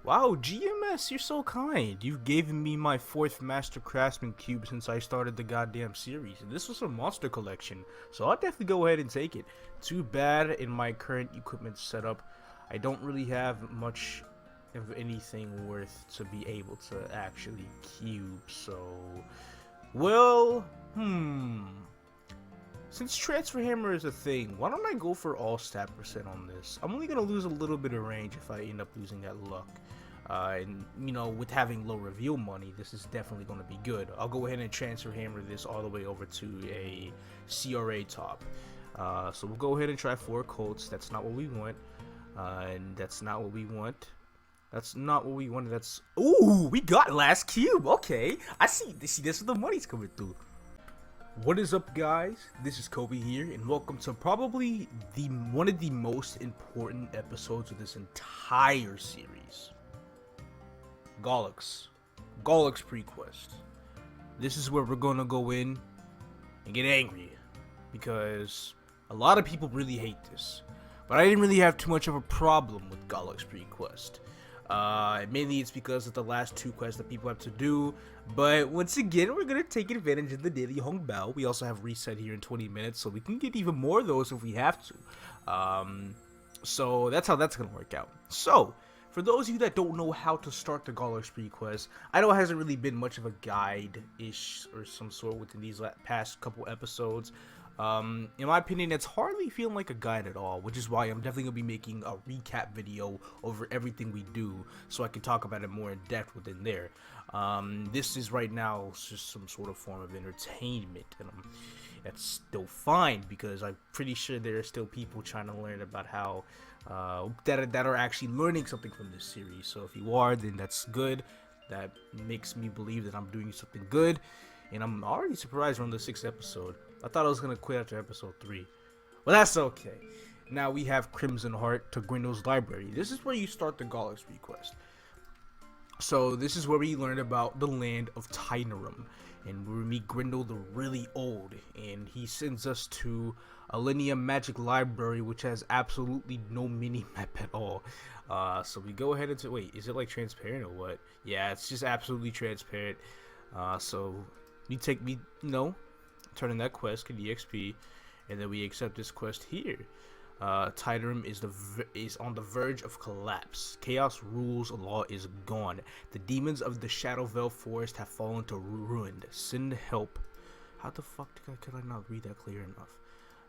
Wow, GMS, you're so kind. You've given me my 4th Master Craftsman cube since I started the goddamn series. And this was a monster collection, so I'll definitely go ahead and take it. Too bad in my current equipment setup, I don't really have much of anything worth to be able to actually cube, so... Well, Since Transfer Hammer is a thing, why don't I go for all stat percent on this? I'm only going to lose a little bit of range if I end up losing that luck. And, you know, with having low reveal money, this is definitely going to be good. I'll go ahead and Transfer Hammer this all the way over to a CRA top. So we'll go ahead and try 4 Colts. That's not what we want. And that's not what we want. That's not what we wanted. That's... Ooh, we got last cube. Okay. I see. This is where the money's coming through. What is up, guys? This is Kobe here, and welcome to probably one of the most important episodes of this entire series. Gollux Prequest. This is where we're gonna go in and get angry, because a lot of people really hate this, but I didn't really have too much of a problem with Gollux Prequest. Mainly it's because of the last 2 quests that people have to do, but once again, we're gonna take advantage of the daily Hong Bao. We also have reset here in 20 minutes, so we can get even more of those if we have to. So that's how that's gonna work out. So, for those of you that don't know how to start the Gollux Prequest, I know it hasn't really been much of a guide-ish or some sort within these past couple episodes. In my opinion, it's hardly feeling like a guide at all, which is why I'm definitely going to be making a recap video over everything we do, so I can talk about it more in depth within there. This is right now just some sort of form of entertainment, and that's still fine, because I'm pretty sure there are still people trying to learn about how, that are actually learning something from this series. So if you are, then that's good. That makes me believe that I'm doing something good, and I'm already surprised we're on the 6th episode. I thought I was gonna quit after episode 3. Well, that's okay. Now we have Crimsonheart to Grindel's library. This is where you start the Gollux request. So this is where we learn about the land of Tynerum, and we meet Grindel the really old, and he sends us to a Linear Magic Library, which has absolutely no mini-map at all. So we go ahead and wait, is it like transparent or what? Yeah, it's just absolutely transparent. So we turn in that quest, get the XP, and then we accept this quest here. Tynerum is on the verge of collapse. Chaos rules, law is gone. The demons of the Shadowvale Forest have fallen to ruin. Send help. How the fuck could I not read that clear enough?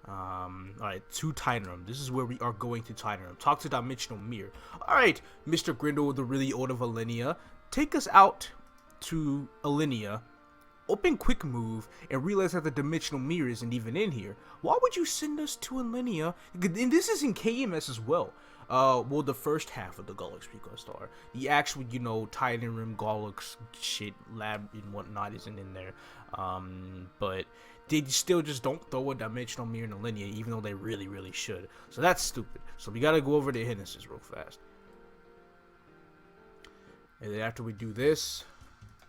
Alright, to Tynerum. This is where we are going to Tynerum. Talk to Dimensional Mirror. Alright, Mr. Grindel, the really old of Alinea. Take us out to Alinea. Open quick move and realize that the dimensional mirror isn't even in here. Why would you send us to Alinea? And this is in KMS as well. Well, the first half of the Gollux Prequest are. The actual, Tynerum, Gollux shit, lab and whatnot isn't in there. But they still just don't throw a dimensional mirror in Alinea, even though they really, really should. So that's stupid. So we gotta go over the hindrances real fast. And then after we do this,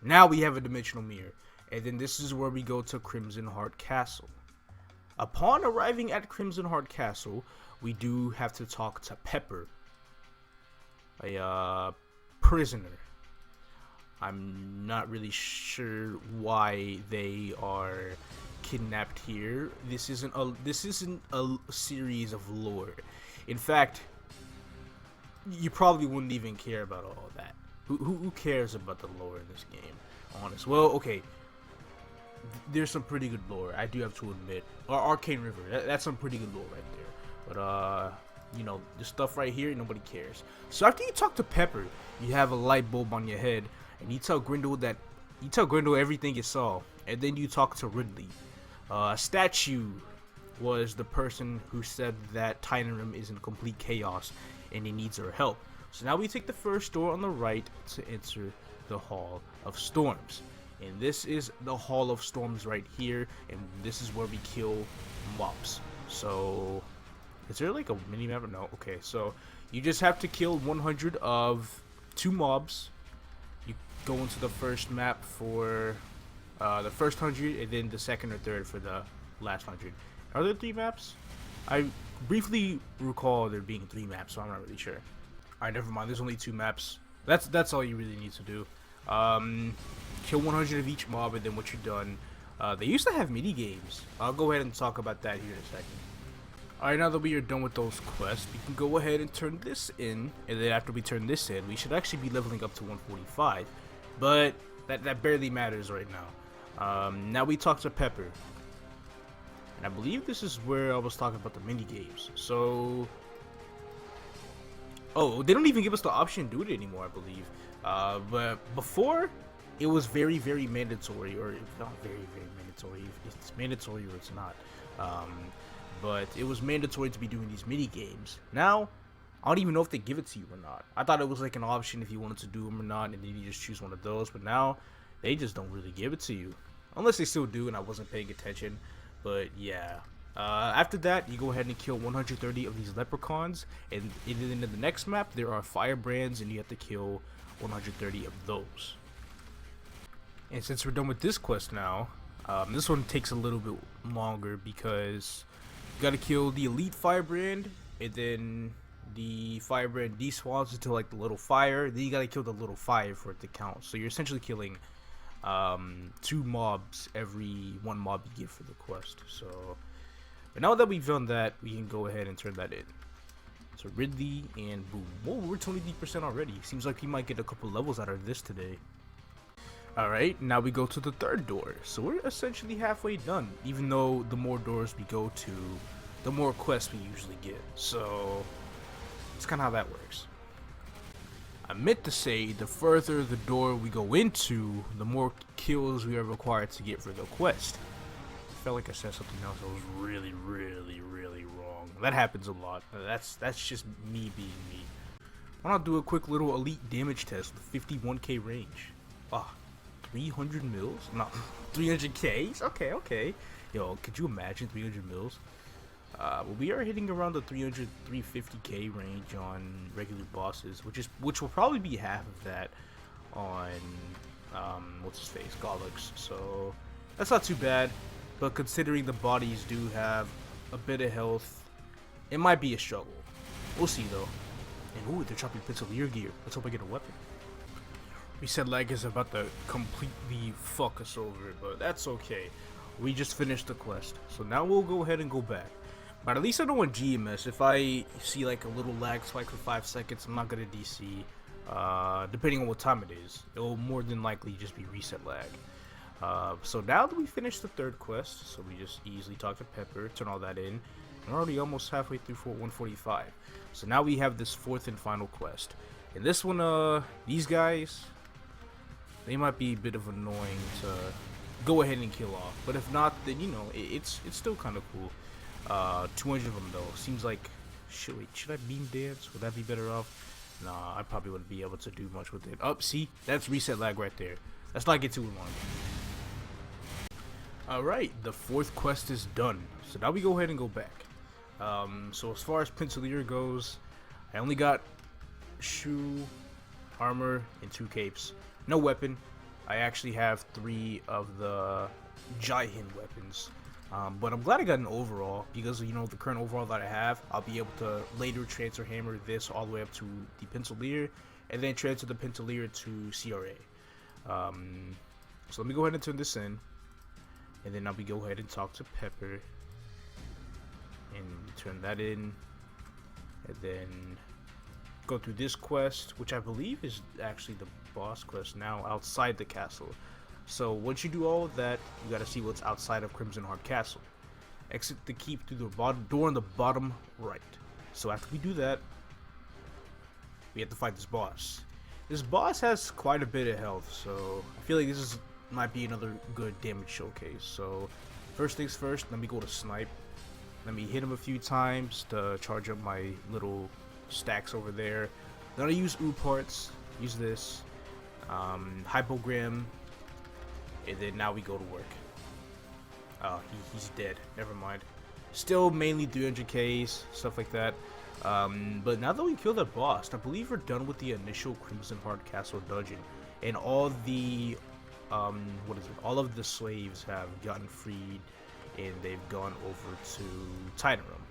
now we have a dimensional mirror. And then this is where we go to Crimsonheart Castle. Upon arriving at Crimsonheart Castle, we do have to talk to Pepper, a prisoner. I'm not really sure why they are kidnapped here. This isn't a series of lore. In fact, you probably wouldn't even care about all of that. Who cares about the lore in this game? Honest. Well, okay. There's some pretty good lore, I do have to admit. Arcane River, that's some pretty good lore right there. But the stuff right here, nobody cares. So after you talk to Pepper, you have a light bulb on your head, and you tell Grindel everything you saw, and then you talk to Ridley. Statue was the person who said that Tynerum is in complete chaos, and he needs her help. So now we take the first door on the right to enter the Hall of Storms. And this is the Hall of Storms right here, and this is where we kill mobs. So, is there like a mini-map? No, okay, so you just have to kill 100 of 2 mobs. You go into the first map for the first 100, and then the second or third for the last 100. Are there 3 maps? I briefly recall there being 3 maps, so I'm not really sure. Alright, never mind, there's only 2 maps. That's all you really need to do. Kill 100 of each mob, and then once you're done, they used to have mini games. I'll go ahead and talk about that here in a second. Alright, now that we are done with those quests, we can go ahead and turn this in, and then after we turn this in, we should actually be leveling up to 145. But that barely matters right now. Now we talk to Pepper. And I believe this is where I was talking about the mini games. So, oh, they don't even give us the option to do it anymore, I believe. But before, it was very, very mandatory, or not very, very mandatory. It's mandatory or it's not. But it was mandatory to be doing these mini games. Now, I don't even know if they give it to you or not. I thought it was like an option if you wanted to do them or not, and then you just choose one of those. But now, they just don't really give it to you, unless they still do, and I wasn't paying attention. But yeah. After that, you go ahead and kill 130 of these leprechauns, and in the next map, there are firebrands, and you have to kill 130 of those. And since we're done with this quest now, this one takes a little bit longer because you gotta kill the elite firebrand, and then the firebrand despawns into like the little fire. Then you gotta kill the little fire for it to count. So you're essentially killing 2 mobs every 1 mob you get for the quest. So, but now that we've done that, we can go ahead and turn that in. So Ridley and boom. Whoa, we're 23% already. Seems like we might get a couple levels out of this today. Alright, now we go to the 3rd door. So we're essentially halfway done. Even though the more doors we go to, the more quests we usually get. So it's kind of how that works. I meant to say, the further the door we go into, the more kills we are required to get for the quest. I felt like I said something else that was really, really, really wrong. That happens a lot. That's just me being me. Why not do a quick little elite damage test with 51k range? 300 mils? No, 300k? Okay. Yo, could you imagine 300 mils? Well, we are hitting around the 300, 350k range on regular bosses, which will probably be half of that on what's his face, Gollux. So that's not too bad. But considering the bodies do have a bit of health, it might be a struggle. We'll see though. And ooh, they're dropping Pinselier gear. Let's hope I get a weapon. We said lag is about to completely fuck us over, but that's okay. We just finished the quest, so now we'll go ahead and go back. But at least I know on GMS, if I see like a little lag spike for 5 seconds, I'm not gonna DC. Depending on what time it is, it will more than likely just be reset lag. So now that we finished the 3rd quest, so we just easily talk to Pepper, turn all that in, and we're already almost halfway through for 145. So now we have this 4th and final quest. And this one, these guys, they might be a bit of annoying to go ahead and kill off. But if not, then you know, it's still kind of cool. 200 of them though. Seems like, should I beam dance? Would that be better off? Nah, I probably wouldn't be able to do much with it. Oh, see, that's reset lag right there. Let's not get too long. Alright, the 4th quest is done. So now we go ahead and go back. So as far as Pinselier goes, I only got shoe, armor, and 2 capes. No weapon. I actually have 3 of the Jaihin weapons. But I'm glad I got an overall, because you know the current overall that I have, I'll be able to later transfer hammer this all the way up to the Pinselier, and then transfer the Pinselier to CRA. So let me go ahead and turn this in, and then I'll be go ahead and talk to Pepper, and turn that in, and then go through this quest, which I believe is actually the boss quest now outside the castle. So once you do all of that, you gotta see what's outside of Crimsonheart Castle. Exit the keep through the door on the bottom right. So after we do that, we have to fight this boss. This boss has quite a bit of health, so I feel like this might be another good damage showcase. So first things first, let me go to snipe. Let me hit him a few times to charge up my little stacks over there. Then I use ooh parts, use this, hypogram, and then now we go to work. Oh, he's dead. Never mind. Still mainly 300Ks, stuff like that. But now that we killed that boss, I believe we're done with the initial Crimsonheart Castle dungeon, and all the all of the slaves have gotten freed, and they've gone over to Tynerum.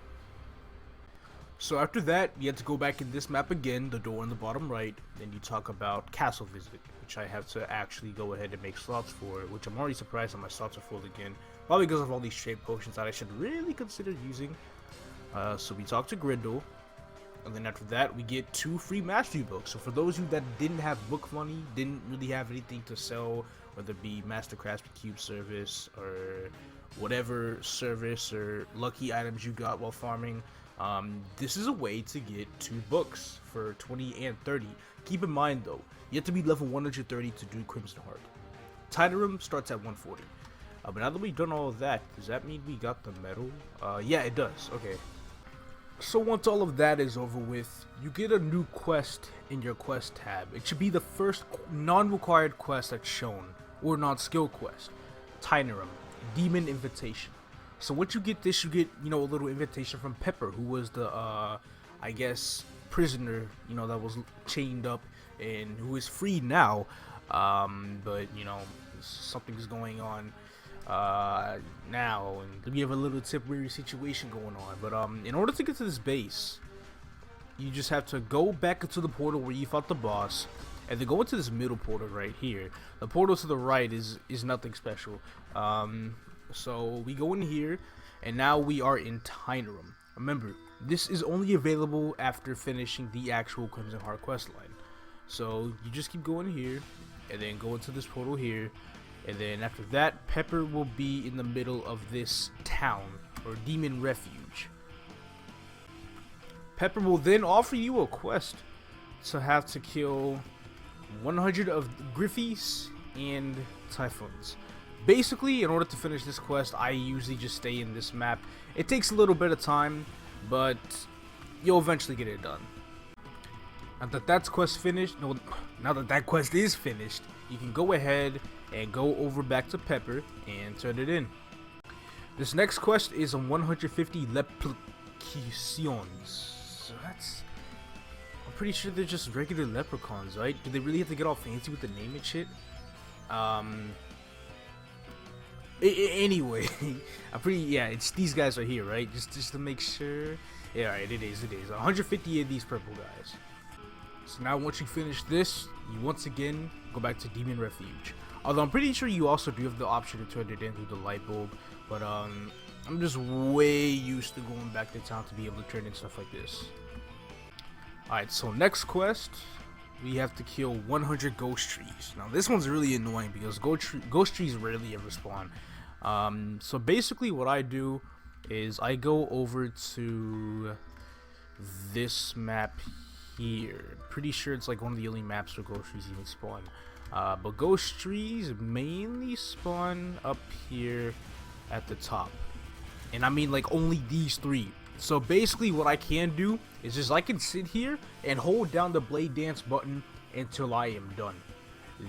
So after that, you have to go back in this map again, the door in the bottom right. Then you talk about Castle Visit, which I have to actually go ahead and make slots for, which I'm already surprised that my slots are full again. Probably because of all these trade potions that I should really consider using. So we talk to Grindel, and then after that, we get 2 free mastery books. So for those of you that didn't have book money, didn't really have anything to sell, whether it be Master Craftsman Cube service or whatever service or lucky items you got while farming, this is a way to get 2 books for 20 and 30. Keep in mind though, you have to be level 130 to do Crimsonheart. Tynerum starts at 140. But now that we've done all of that, does that mean we got the medal? Yeah, it does. Okay. So once all of that is over with, you get a new quest in your quest tab. It should be the first non-required quest that's shown, or non-skill quest. Tynerum, Demon Invitation. So once you get this, you get, you know, a little invitation from Pepper, who was the, I guess, prisoner, you know, that was chained up and who is free now. But, you know, something's going on now, and we have a little temporary situation going on. But in order to get to this base, you just have to go back into the portal where you fought the boss, and then go into this middle portal right here. The portal to the right is nothing special. So we go in here, and now we are in Tynerum. Remember, this is only available after finishing the actual Crimsonheart questline. So you just keep going here, and then go into this portal here, and then after that, Pepper will be in the middle of this town, or Demon Refuge. Pepper will then offer you a quest to have to kill 100 of Griffies and Typhoons. Basically, in order to finish this quest, I usually just stay in this map. It takes a little bit of time, but you'll eventually get it done. Now that that's quest finished, no, now that that quest is finished, you can go ahead and go over back to Pepper and turn it in. This next quest is on 150 leprechauns. So that's, I'm pretty sure they're just regular leprechauns, right? Do they really have to get all fancy with the name and shit? Anyway, I'm pretty, yeah, it's these guys right here, right? Just to make sure. Yeah, right, it is 150 of these purple guys. So now once you finish this, you once again go back to Demon Refuge. Although I'm pretty sure you also do have the option to turn it in through the light bulb, but I'm just way used to going back to town to be able to turn in stuff like this. Alright, so next quest, we have to kill 100 ghost trees. Now this one's really annoying because ghost trees rarely ever spawn. So basically what I do is I go over to this map here. Pretty sure it's like one of the only maps where ghost trees even spawn. But ghost trees mainly spawn up here at the top. And I mean like only these 3. So basically what I can do is just I can sit here and hold down the blade dance button until I am done.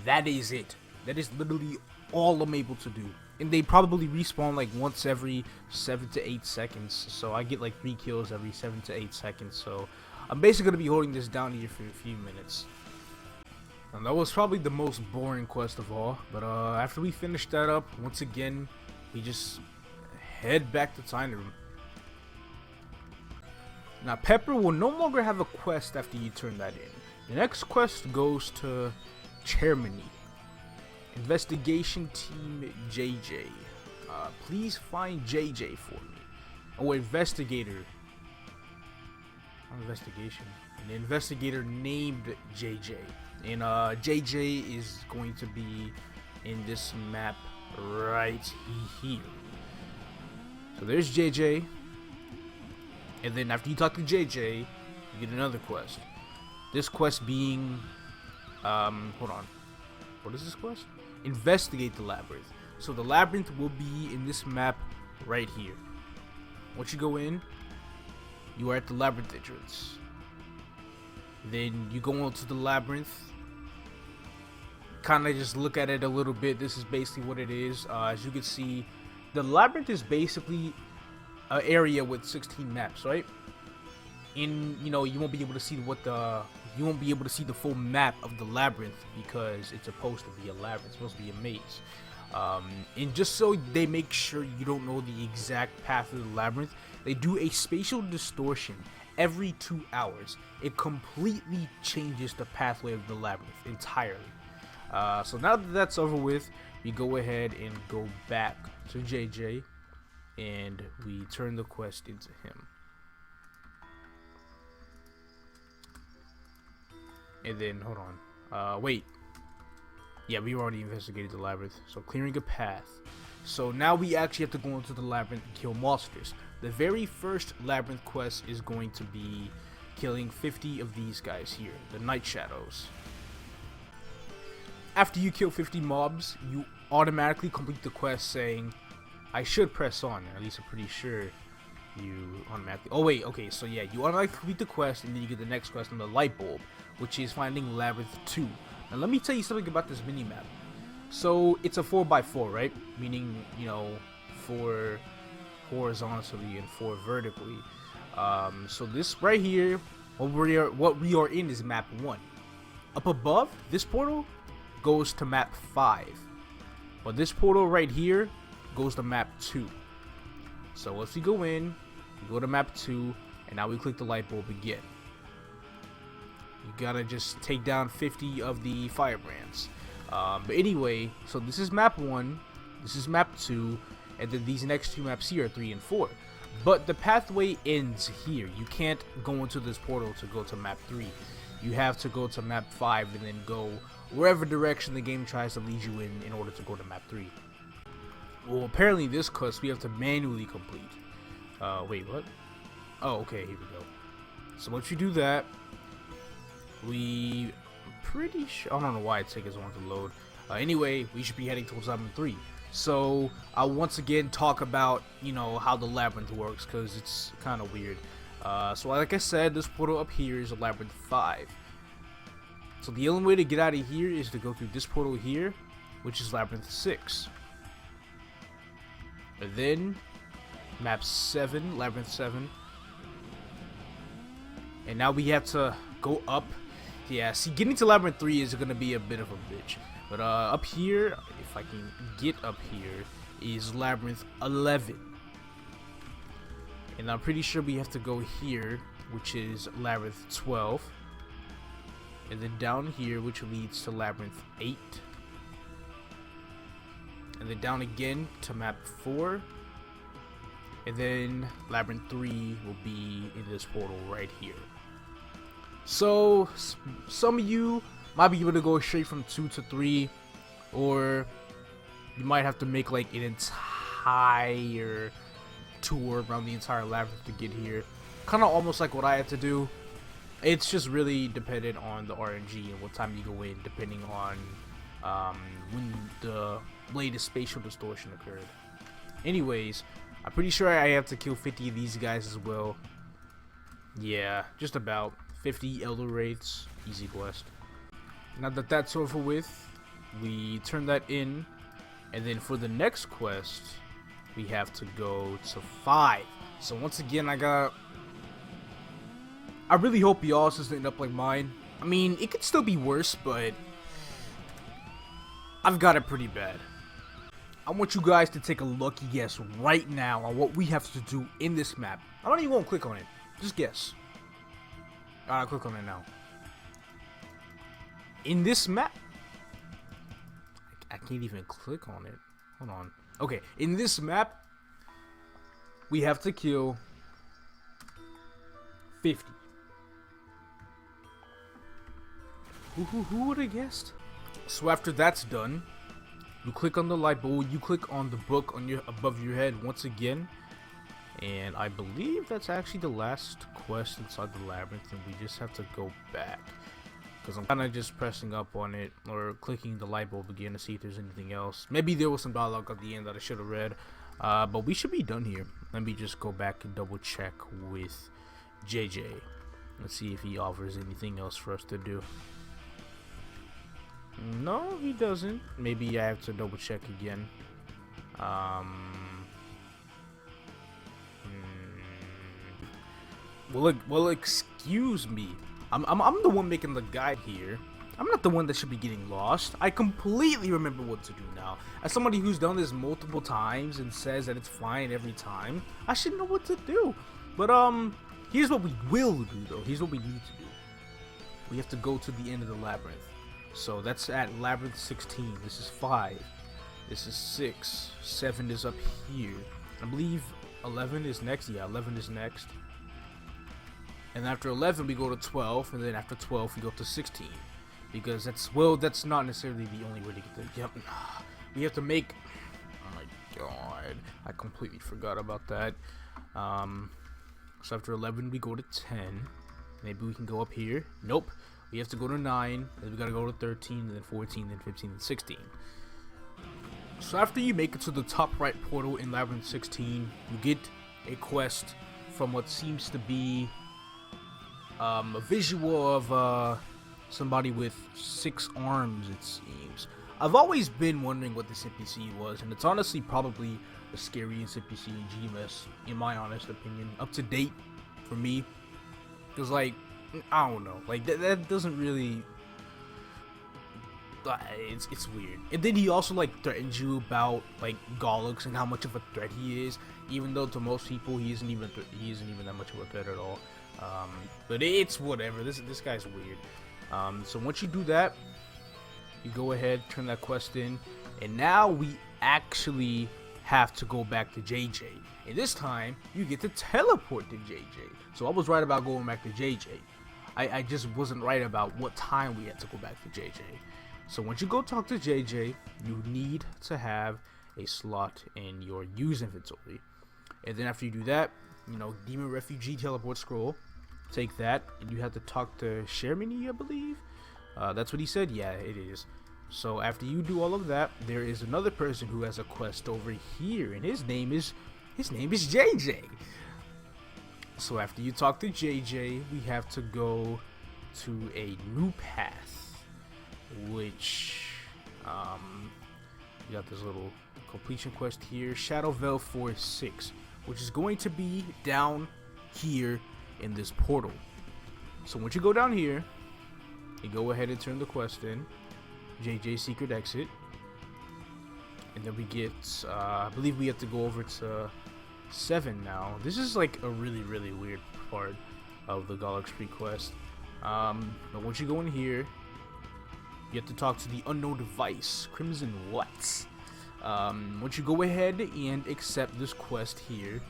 That is it. That is literally all I'm able to do. And they probably respawn like once every 7 to 8 seconds. So I get like 3 kills every 7 to 8 seconds. So I'm basically going to be holding this down here for a few minutes. And that was probably the most boring quest of all. But after we finish that up, once again, we just head back to Tynerum. Now Pepper will no longer have a quest after you turn that in. The next quest goes to Chairman. Investigation Team JJ. Please find JJ for me. Oh, investigator. Investigation. An investigator named JJ. And JJ is going to be in this map right here. So there's JJ. And then after you talk to JJ, you get another quest. This quest being, hold on. What is this quest? Investigate the Labyrinth. So the Labyrinth will be in this map right here. Once you go in, you are at the Labyrinth entrance. Then you go on to the Labyrinth. Kind of just look at it a little bit. This is basically what it is. As you can see, the Labyrinth is basically an area with 16 maps, right? And you know, you won't be able to see the full map of the Labyrinth because it's supposed to be a labyrinth, it's supposed to be a maze. And just so they make sure you don't know the exact path of the Labyrinth, they do a spatial distortion every 2 hours. It completely changes the pathway of the labyrinth entirely. So now that that's over with, we go ahead and go back to JJ, and we turn the quest into him. And then, hold on, wait. Yeah, we already investigated the labyrinth, so clearing a path. So now we actually have to go into the labyrinth and kill monsters. The very first labyrinth quest is going to be killing 50 of these guys here, the Night Shadows. After you kill 50 mobs, you automatically complete the quest saying, I should press on, at least I'm pretty sure you automatically, oh wait, okay, so yeah, you automatically complete the quest, and then you get the next quest on the light bulb, which is finding Labyrinth 2. Now let me tell you something about this minimap. So it's a 4x4, right? Meaning, you know, 4 horizontally and 4 vertically. So this right here, what we are in is map 1. Up above, this portal goes to map 5. But this portal right here goes to map 2. So once we go in, we go to map 2, and now we click the light bulb again. You gotta just take down 50 of the firebrands. But anyway, so this is map 1, this is map 2, and then these next 2 maps here are 3 and 4. But the pathway ends here. You can't go into this portal to go to map 3. You have to go to map 5 and then go wherever direction the game tries to lead you in order to go to map 3. Well, apparently this quest we have to manually complete. Wait, what? Oh, okay, here we go. So once you do that, we pretty sure, I don't know why it's taking so long to load. Anyway, we should be heading towards Labyrinth 3. So I'll once again talk about, you know, how the labyrinth works, because it's kind of weird. So like I said, this portal up here is a Labyrinth 5. So the only way to get out of here is to go through this portal here, which is Labyrinth 6. And then map 7, Labyrinth 7. And now we have to go up. Yeah, see, getting to Labyrinth 3 is going to be a bit of a bitch. But up here, if I can get up here, is Labyrinth 11. And I'm pretty sure we have to go here, which is Labyrinth 12. And then down here, which leads to Labyrinth 8. And then down again to map 4. And then Labyrinth 3 will be in this portal right here. So some of you might be able to go straight from 2 to 3, or you might have to make like an entire tour around the entire labyrinth to get here. Kind of almost like what I had to do. It's just really dependent on the RNG and what time you go in, depending on when the latest spatial distortion occurred. Anyways, I'm pretty sure I have to kill 50 of these guys as well. Yeah, just about 50 Elder Wraiths, easy quest. Now that that's over with, we turn that in, and then for the next quest, we have to go to 5. So once again, I really hope y'all's doesn't end up like mine. I mean, it could still be worse, but I've got it pretty bad. I want you guys to take a lucky guess right now on what we have to do in this map. I don't even want to click on it. Just guess. Alright, click on it now. In this map, I can't even click on it. Hold on. Okay, in this map, we have to kill 50. Who would have guessed? So after that's done, you click on the light bulb, you click on the book on your above your head once again, and I believe that's actually the last quest inside the labyrinth, and we just have to go back, because I'm kind of just pressing up on it or clicking the light bulb again to see if there's anything else. Maybe there was some dialogue at the end that I should have read, but we should be done here. Let me just go back and double check with JJ. Let's see if he offers anything else for us to do. No, he doesn't. Maybe I have to double check again. Well, excuse me. I'm the one making the guide here. I'm not the one that should be getting lost. I completely remember what to do now. As somebody who's done this multiple times and says that it's fine every time, I should know what to do. But Here's what we will do, though. Here's what we need to do. We have to go to the end of the labyrinth. So that's at Labyrinth 16. This is 5. This is 6. 7 is up here. I believe 11 is next. Yeah, 11 is next. And after 11, we go to 12. And then after 12, we go to 16. Because that's, well, that's not necessarily the only way to get there. Yep. We have to make... Oh my god. I completely forgot about that. So after 11, we go to 10. Maybe we can go up here. Nope. We have to go to 9. Then we gotta go to 13, then 14, then 15, and 16. So after you make it to the top right portal in Labyrinth 16, you get a quest from what seems to be a visual of somebody with 6 arms, it seems. I've always been wondering what this NPC was, and it's honestly probably the scariest NPC in GMS, in my honest opinion. Up to date for me. Because, like, I don't know. Like, that doesn't really... It's weird. And then he also, like, threatens you about, like, Gollux and how much of a threat he is. Even though to most people, he isn't even that much of a threat at all. But it's whatever. This guy's weird. So once you do that, you go ahead, turn that quest in, and now we actually have to go back to JJ. And this time, you get to teleport to JJ. So I was right about going back to JJ. I just wasn't right about what time we had to go back to JJ. So once you go talk to JJ, you need to have a slot in your use inventory. And then after you do that, you know, Demon Refugee teleport scroll. Take that, and you have to talk to Shermini, I believe. That's what he said. Yeah, it is. So after you do all of that, there is another person who has a quest over here, and his name is JJ. So after you talk to JJ, we have to go to a new path, which we got this little completion quest here, Shadow Veil 4-6, which is going to be down here in this portal. So once you go down here, you go ahead and turn the quest in, JJ secret exit, and then we get I believe we have to go over to 7 now. This is like a really weird part of the Gollux quest. But once you go in here, you have to talk to the unknown device, Crimson what? Once you go ahead and accept this quest here,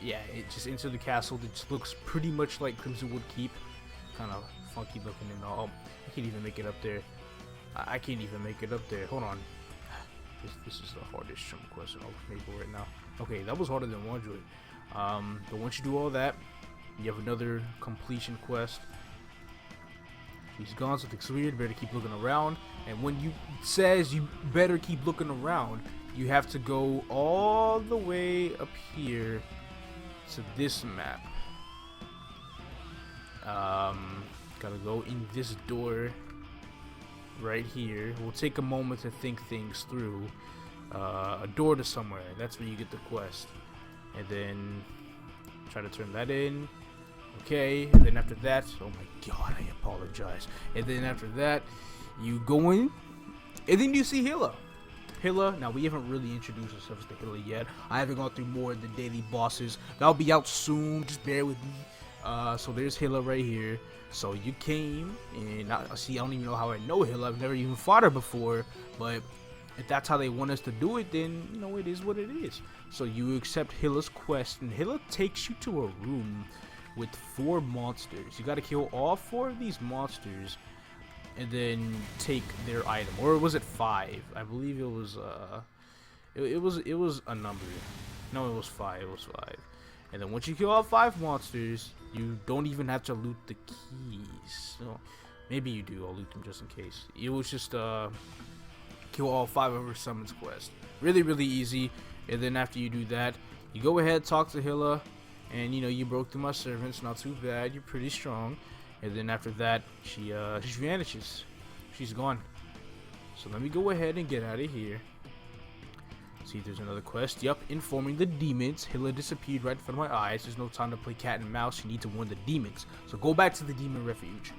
yeah, it just enter the castle. It just looks pretty much like Crimsonwood Keep, kind of funky looking and all. I can't even make it up there. I can't even make it up there. Hold on. This is the hardest jump quest in all of Maple right now. Okay, that was harder than Wandroid. But once you do all that, you have another completion quest. He's gone, so it's weird. Better keep looking around. And when it says you better keep looking around, you have to go all the way up here to this map. Gotta go in this door right here. We'll take a moment to think things through. A door to somewhere. That's where you get the quest. And then try to turn that in. Okay. And then after that, oh my god, I apologize. And then after that, you go in, and then you see Hilla. Hilla. Now we haven't really introduced ourselves to Hilla yet. I haven't gone through more of the daily bosses. That'll be out soon. Just bear with me. So there's Hilla right here. So you came, and I don't even know how I know Hilla. I've never even fought her before, but if that's how they want us to do it, then you know it is what it is. So you accept Hilla's quest, and Hilla takes you to a room with 4 monsters. You got to kill all 4 of these monsters, and then take their item. Or was it 5? I believe it was it was a number. No, it was 5. It was 5. And then once you kill all 5 monsters, you don't even have to loot the keys. So maybe you do. I'll loot them just in case. It was just kill all 5 of her summons quest. Really easy. And then after you do that, you go ahead, talk to Hilla, and you know you broke through my servants. Not too bad. You're pretty strong. And then after that, she vanishes. She's gone. So let me go ahead and get out of here. See if there's another quest. Yup, informing the demons. Hilla disappeared right in front of my eyes. There's no time to play cat and mouse. You need to warn the demons. So go back to the demon refuge.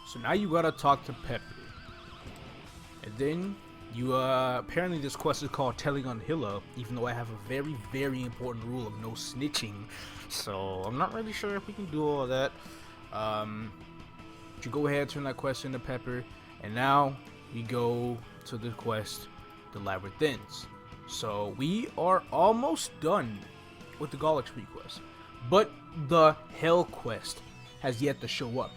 So now you gotta talk to Pepper. And then You apparently this quest is called Telling on Hilla, even though I have a very, very important rule of no snitching. So I'm not really sure if we can do all of that. You go ahead, turn that quest into Pepper, and now we go to the quest, the Labyrinth ends. So we are almost done with the Gollux request, but the Hell quest has yet to show up.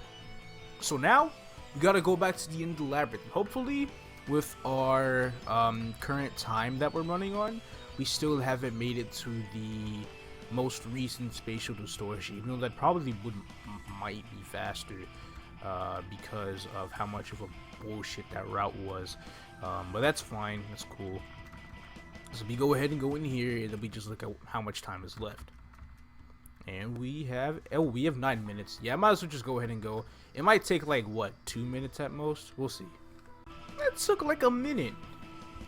So now we gotta go back to the end of the Labyrinth. Hopefully, with our current time that we're running on, we still haven't made it to the most recent spatial distortion. Even though that probably might be faster because of how much of a bullshit that route was. But that's fine. That's cool. So we go ahead and go in here, and then we just look at how much time is left. And we have 9 minutes. Yeah, I might as well just go ahead and go. It might take like what, 2 minutes at most. We'll see. That took like a minute,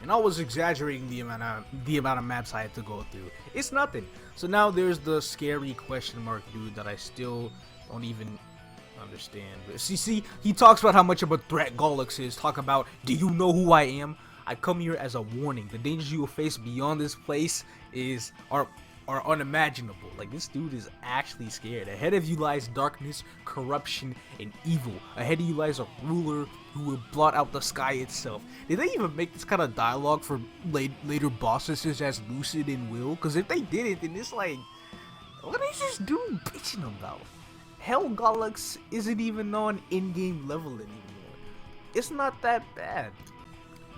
and I was exaggerating the amount of maps I had to go through. It's nothing. So now there's the scary question mark dude that I still don't even understand. But see, he talks about how much of a threat Gollux is. Talk about, do you know who I am? I come here as a warning. The dangers you will face beyond this place are unimaginable. Like, this dude is actually scared. Ahead of you lies darkness, corruption, and evil. Ahead of you lies a ruler who will blot out the sky itself. Did they even make this kind of dialogue for later bosses such as Lucid and Will? Because if they didn't, then it's like, what is this dude bitching about? Hell, Gollux isn't even on in-game level anymore. It's not that bad.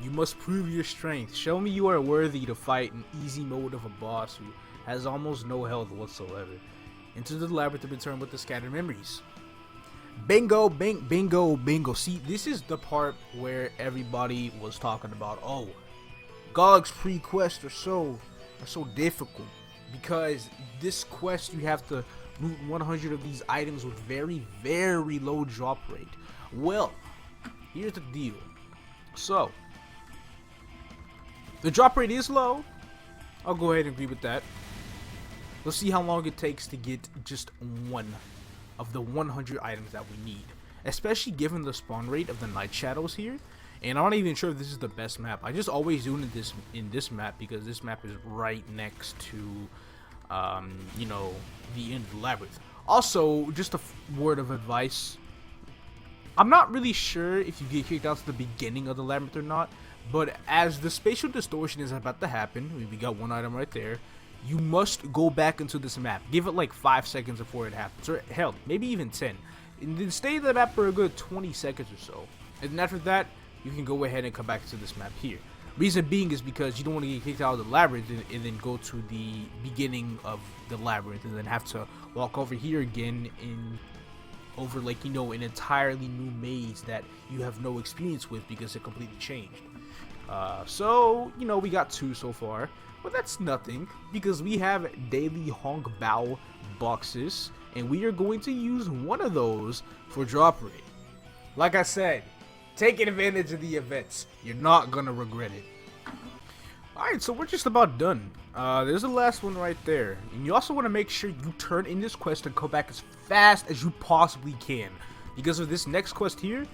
You must prove your strength. Show me you are worthy to fight in easy mode of a boss who has almost no health whatsoever. Into the labyrinth to return with the scattered memories. Bingo, bingo, bingo. See, this is the part where everybody was talking about, oh, Gollux pre-quests are so difficult. Because this quest, you have to loot 100 of these items with very, very low drop rate. Well, here's the deal. So, the drop rate is low. I'll go ahead and agree with that. Let's see how long it takes to get just one of the 100 items that we need. Especially given the spawn rate of the Night Shadows here. And I'm not even sure if this is the best map. I just always do it in this map because this map is right next to, you know, the end of the labyrinth. Also, just a word of advice. I'm not really sure if you get kicked out to the beginning of the labyrinth or not. But as the spatial distortion is about to happen, we got one item right there, you must go back into this map. Give it like 5 seconds before it happens, or hell, maybe even 10. And then stay in the map for a good 20 seconds or so. And then after that, you can go ahead and come back to this map here. Reason being is because you don't want to get kicked out of the labyrinth and then go to the beginning of the labyrinth and then have to walk over here again over like, you know, an entirely new maze that you have no experience with because it completely changed. So, you know, we got 2 so far, but that's nothing because we have daily Honk Bao boxes and we are going to use one of those for drop rate. Like I said, taking advantage of the events, you're not gonna regret it. Alright, so we're just about done. There's the last one right there, and you also want to make sure you turn in this quest and go back as fast as you possibly can, because of this next quest here,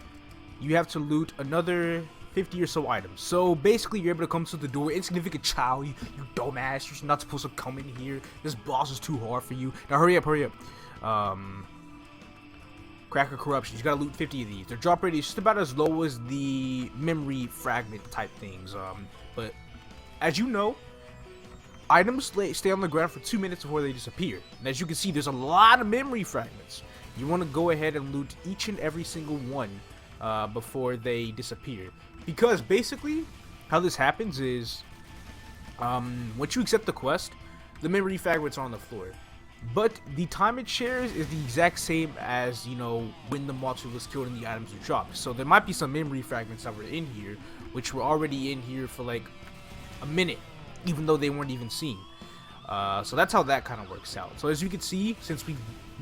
you have to loot another 50 or so items. So basically you're able to come to the door. Insignificant child, you dumbass, you're not supposed to come in here. This boss is too hard for you. Now hurry up. Cracker Corruption, you gotta loot 50 of these. Their drop rate is just about as low as the memory fragment type things. But as you know, items stay on the ground for 2 minutes before they disappear. And as you can see, there's a lot of memory fragments. You want to go ahead and loot each and every single one before they disappear. Because basically, how this happens is, once you accept the quest, the memory fragments are on the floor. But the time it shares is the exact same as, you know, when the monster was killed and the items were dropped. So there might be some memory fragments that were in here, which were already in here for like a minute, even though they weren't even seen. So that's how that kind of works out. So as you can see, since we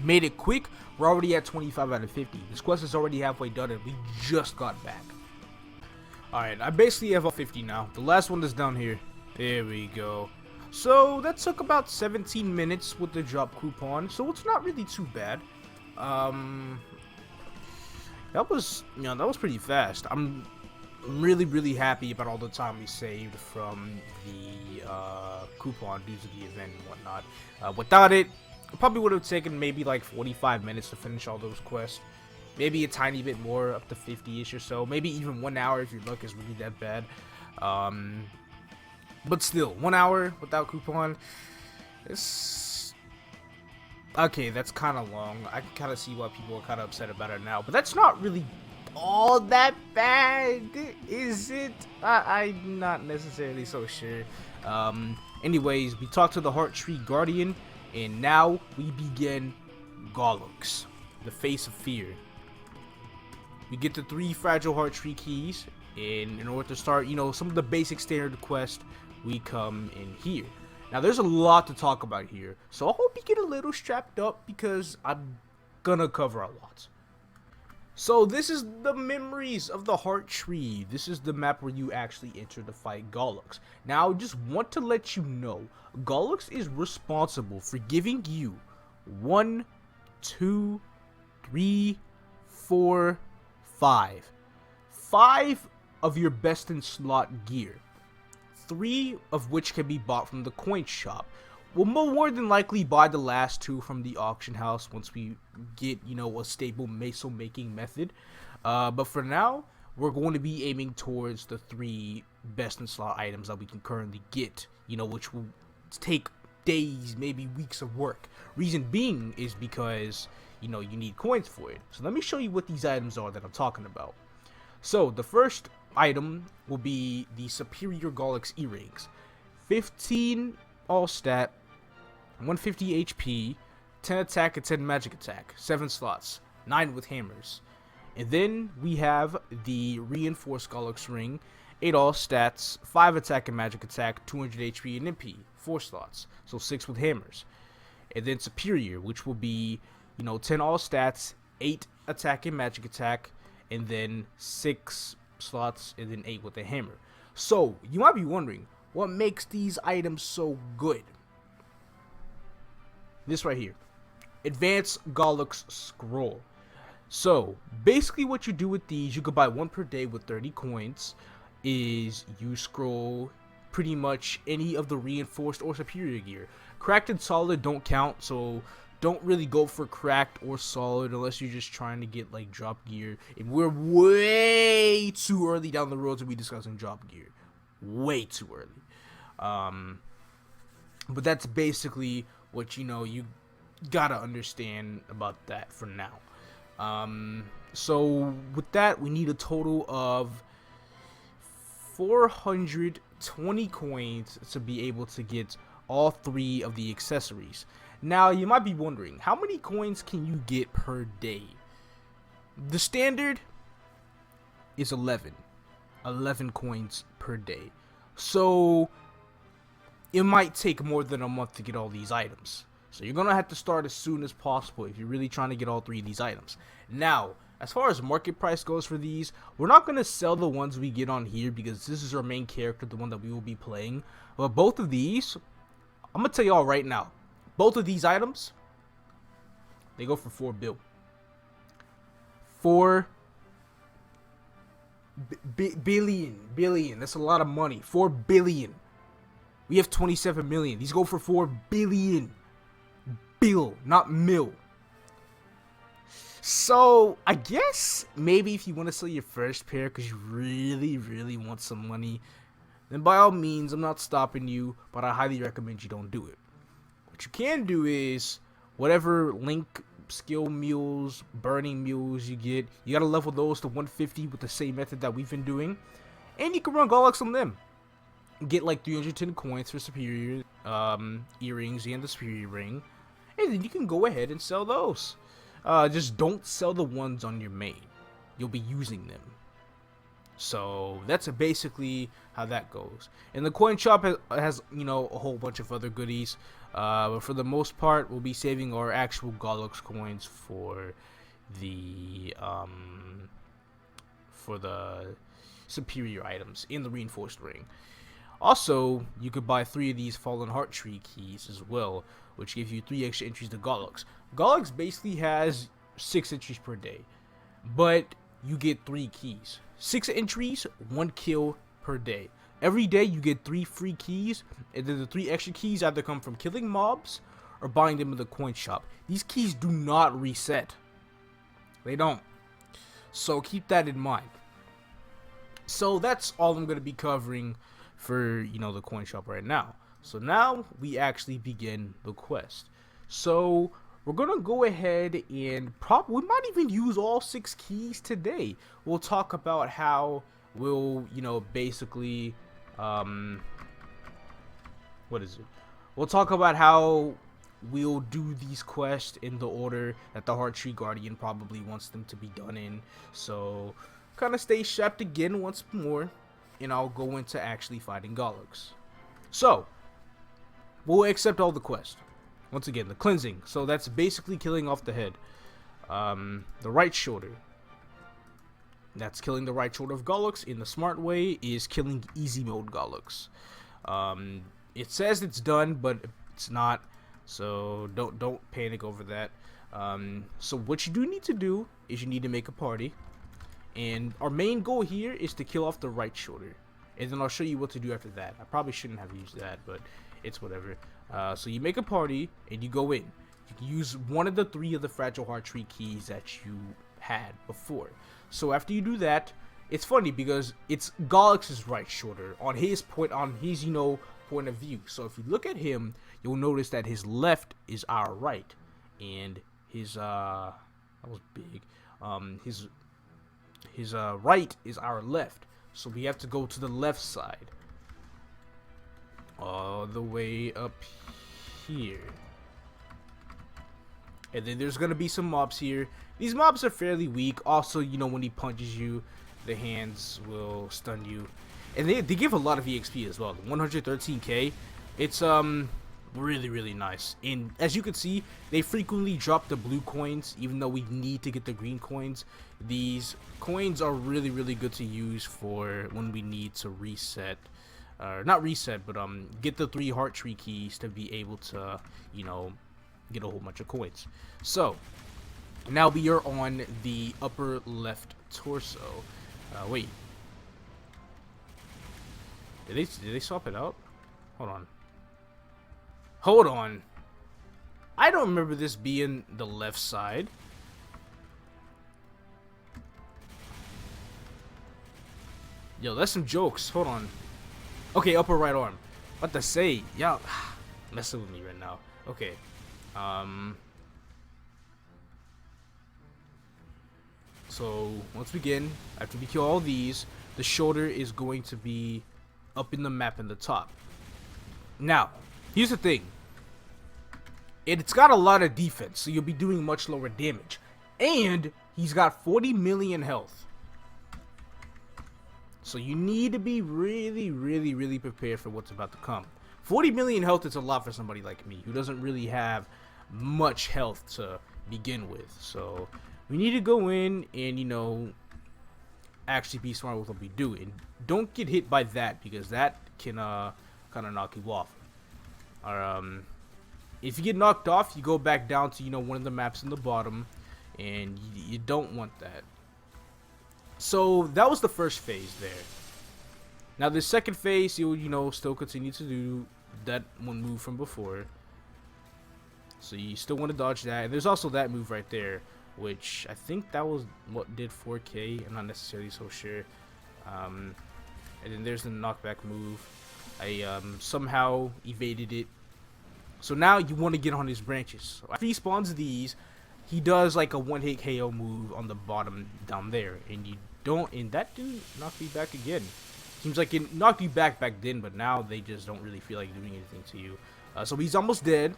made it quick, we're already at 25 out of 50. This quest is already halfway done and we just got back. Alright, I basically have all 50 now. The last one is down here. There we go. So that took about 17 minutes with the drop coupon, so it's not really too bad. That was pretty fast. I'm I'm really happy about all the time we saved from the coupon due to the event and whatnot. Without it, it probably would have taken maybe like 45 minutes to finish all those quests. Maybe a tiny bit more, up to 50-ish or so. Maybe even 1 hour if your luck is really that bad. But still, 1 hour without coupon, it's... okay, that's kind of long. I can kind of see why people are kind of upset about it now. But that's not really all that bad, is it? I'm not necessarily so sure. Anyways, we talked to the Heart Tree Guardian, and now we begin Gollux, the Face of Fear. We get the 3 Fragile Heart Tree keys, and in order to start, you know, some of the basic standard quests, we come in here. Now, there's a lot to talk about here, so I hope you get a little strapped up because I'm gonna cover a lot. So this is the memories of the Heart Tree. This is the map where you actually enter to fight Gollux. Now, I just want to let you know, Gollux is responsible for giving you 1, 2, 3, 4, 5. 5 of your best in slot gear. 3 of which can be bought from the coin shop. We'll more than likely buy the last 2 from the auction house once we get, you know, a stable meso making method. But for now, we're going to be aiming towards the 3 best in slot items that we can currently get, you know, which will take days, maybe weeks of work. Reason being is because, you know, you need coins for it. So let me show you what these items are that I'm talking about. So the first item will be the Superior Gollux earrings. 15 all stat, 150 HP, 10 attack and 10 magic attack, 7 slots, 9 with hammers. And then we have the Reinforced Gollux ring, 8 all stats, 5 attack and magic attack, 200 HP and MP, 4 slots, so 6 with hammers. And then Superior, which will be, you know, 10 all stats, 8 attack and magic attack, and then 6 slots, and then 8 with a hammer. So, you might be wondering, what makes these items so good? This right here. Advanced Gollux Scroll. So, basically what you do with these, you could buy 1 per day with 30 coins, is you scroll pretty much any of the reinforced or superior gear. Cracked and solid don't count, so don't really go for cracked or solid unless you're just trying to get like drop gear. And we're way too early down the road to be discussing drop gear. Way too early. But that's basically what, you know, you gotta understand about that for now. So with that, we need a total of 420 coins to be able to get all 3 of the accessories. Now, you might be wondering, how many coins can you get per day? The standard is 11 coins per day. So it might take more than a month to get all these items. So you're gonna have to start as soon as possible if you're really trying to get all 3 of these items. Now, as far as market price goes for these, we're not gonna sell the ones we get on here because this is our main character, the one that we will be playing. But both of these, I'm gonna tell y'all right now, both of these items, they go for 4 bill. 4 billion. That's a lot of money. 4 billion. We have 27 million. These go for 4 billion. Bill, not mil. So, I guess maybe if you want to sell your first pair because you really want some money, then by all means, I'm not stopping you, but I highly recommend you don't do it. What you can do is, whatever link, skill mules, burning mules you get, you gotta level those to 150 with the same method that we've been doing, and you can run Gollux on them. Get like 310 coins for superior earrings and the superior ring, and then you can go ahead and sell those. Just don't sell the ones on your main. You'll be using them. So that's basically how that goes. And the coin shop has, you know, a whole bunch of other goodies. But for the most part, we'll be saving our actual Gollux coins for the superior items in the reinforced ring. Also, you could buy 3 of these Fallen Heart Tree keys as well, which give you 3 extra entries to Gollux. Gollux basically has 6 entries per day, but you get 3 keys. 6 entries, 1 kill per day. Every day you get 3 free keys, and then the 3 extra keys either come from killing mobs or buying them in the coin shop. These keys do not reset. They don't. So keep that in mind. So that's all I'm going to be covering for, the coin shop right now. So now we actually begin the quest. So we're going to go ahead and we might even use all 6 keys today. We'll talk about how we'll, basically, what is it? We'll talk about how we'll do these quests in the order that the Heart Tree Guardian probably wants them to be done in. So kind of stay strapped again once more, and I'll go into actually fighting Gollux. So we'll accept all the quests. Once again, the cleansing. So that's basically killing off the head. The right shoulder. That's killing the right shoulder of Gollux in the smart way, is killing easy mode Gollux. It says it's done, but it's not. So don't panic over that. So what you do need to do is you need to make a party. And our main goal here is to kill off the right shoulder. And then I'll show you what to do after that. I probably shouldn't have used that, but it's whatever. So you make a party and you go in. You can use one of the 3 of the Fragile Heart Tree keys that you had before. So after you do that, it's funny because it's Gollux's right shoulder on his point of view. So if you look at him, you'll notice that his left is our right, and his that was big. His right is our left. So we have to go to the left side, all the way up here. And then there's gonna be some mobs here. These mobs are fairly weak. Also, when he punches you, the hands will stun you. And they give a lot of EXP as well. 113k. It's really, really nice. And as you can see, they frequently drop the blue coins, even though we need to get the green coins. These coins are really, really good to use for when we need to reset. Not reset, but get the 3 heart tree keys to be able to, get a whole bunch of coins. So now we are on the upper left torso. Wait. Did they swap it out? Hold on. I don't remember this being the left side. Yo, that's some jokes. Hold on. Okay, upper right arm. What to say? Y'all messing with me right now. Okay. So once we begin, after we kill all these, the shoulder is going to be up in the map in the top. Now, here's the thing. It's got a lot of defense, so you'll be doing much lower damage. And he's got 40 million health. So you need to be really, really, really prepared for what's about to come. 40 million health is a lot for somebody like me, who doesn't really have much health to begin with. So we need to go in and, actually be smart with what we do. And don't get hit by that, because that can kind of knock you off. Or, if you get knocked off, you go back down to, one of the maps in the bottom. And you don't want that. So that was the first phase there. Now the second phase, you'll, still continue to do that one move from before. So you still want to dodge that. And there's also that move right there, which I think that was what did 4k. I'm not necessarily so sure. And then there's the knockback move. I somehow evaded it. So now you want to get on his branches. So after he spawns these, he does like a one-hit KO move on the bottom down there, and you don't. And that dude knocked me back again. Seems like it knocked you back then, but now they just don't really feel like doing anything to you. So he's almost dead.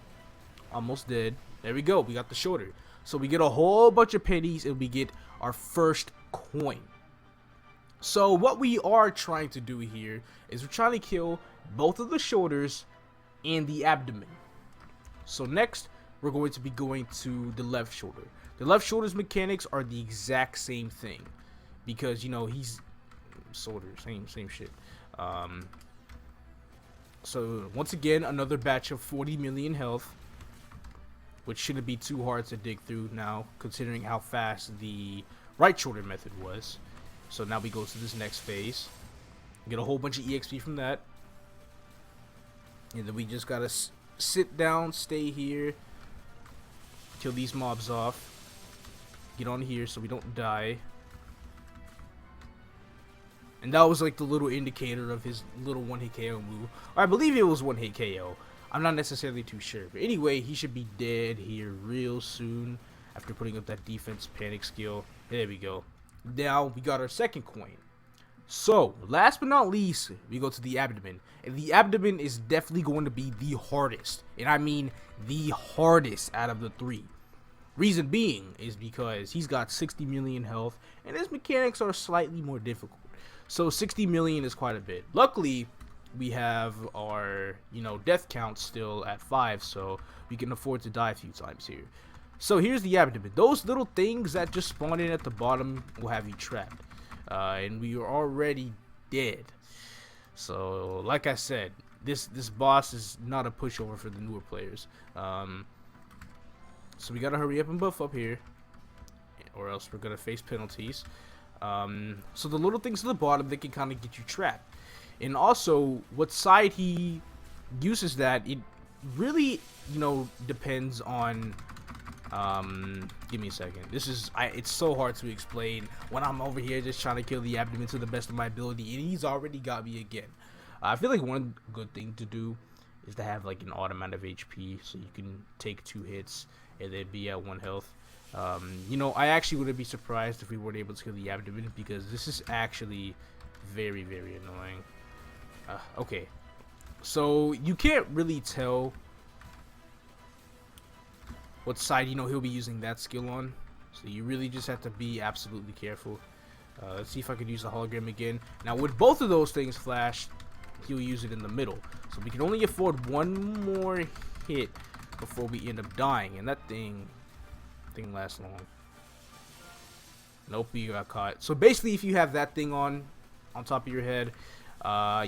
Almost dead. There we go. We got the shoulder. So we get a whole bunch of pennies, and we get our first coin. So what we are trying to do here is we're trying to kill both of the shoulders and the abdomen. So next, we're going to be going to the left shoulder. The left shoulder's mechanics are the exact same thing, because he's shoulder, same shit. So once again, another batch of 40 million health, which shouldn't be too hard to dig through now, considering how fast the right shoulder method was. So now we go to this next phase. Get a whole bunch of EXP from that. And then we just gotta sit down, stay here, kill these mobs off. Get on here so we don't die. And that was like the little indicator of his little one-hit KO move. Or I believe it was one-hit KO. I'm not necessarily too sure. But anyway, he should be dead here real soon after putting up that defense panic skill. There we go. Now we got our second coin. So, last but not least, we go to the abdomen. And the abdomen is definitely going to be the hardest. And I mean the hardest out of the three. Reason being is because he's got 60 million health and his mechanics are slightly more difficult. So 60 million is quite a bit. Luckily, we have our, death count still at 5, so we can afford to die a few times here. So here's the abdomen. Those little things that just spawn in at the bottom will have you trapped. And we are already dead. So, like I said, this boss is not a pushover for the newer players. So we gotta hurry up and buff up here, or else we're gonna face penalties. So the little things at the bottom, they can kind of get you trapped. And also, what side he uses that, it really, depends on. Give me a second. It's so hard to explain when I'm over here just trying to kill the abdomen to the best of my ability, and he's already got me again. I feel like one good thing to do is to have like an odd amount of HP, so you can take 2 hits and then be at 1 health. I actually wouldn't be surprised if we weren't able to kill the abdomen, because this is actually very, very annoying. Okay, so you can't really tell what side he'll be using that skill on, so you really just have to be absolutely careful. Let's see if I could use the hologram again. Now with both of those things flashed, he'll use it in the middle, so we can only afford 1 more hit before we end up dying, and that thing lasts long. Nope, you got caught. So basically, if you have that thing on top of your head,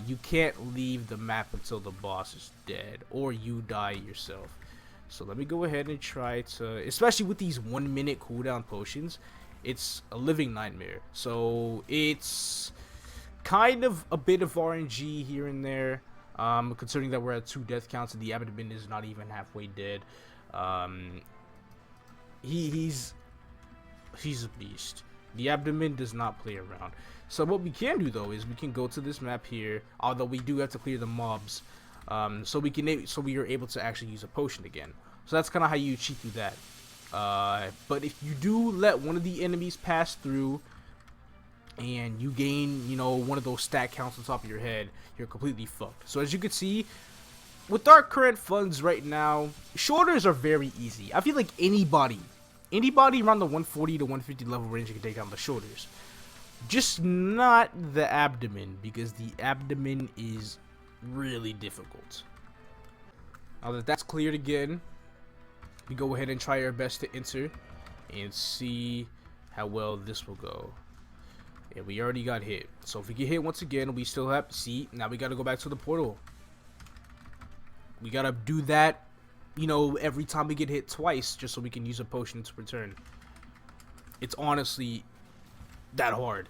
you can't leave the map until the boss is dead, or you die yourself. So let me go ahead and try to, especially with these 1-minute cooldown potions, it's a living nightmare. So it's kind of a bit of RNG here and there, considering that we're at 2 death counts and the abdomen is not even halfway dead. He's a beast. The abdomen does not play around. So what we can do though is we can go to this map here, although we do have to clear the mobs. So we are able to actually use a potion again. So that's kind of how you cheat through that. But if you do let one of the enemies pass through and you gain, one of those stat counts on top of your head, you're completely fucked. So as you can see, with our current funds right now, shoulders are very easy. I feel like anybody around the 140 to 150 level range can take down the shoulders. Just not the abdomen, because the abdomen is really difficult. Now that that's cleared again, we go ahead and try our best to enter and see how well this will go. Yeah, we already got hit. So if we get hit once again, we still have, see, now we got to go back to the portal. We got to do that, every time we get hit twice, just so we can use a potion to return. It's honestly that hard.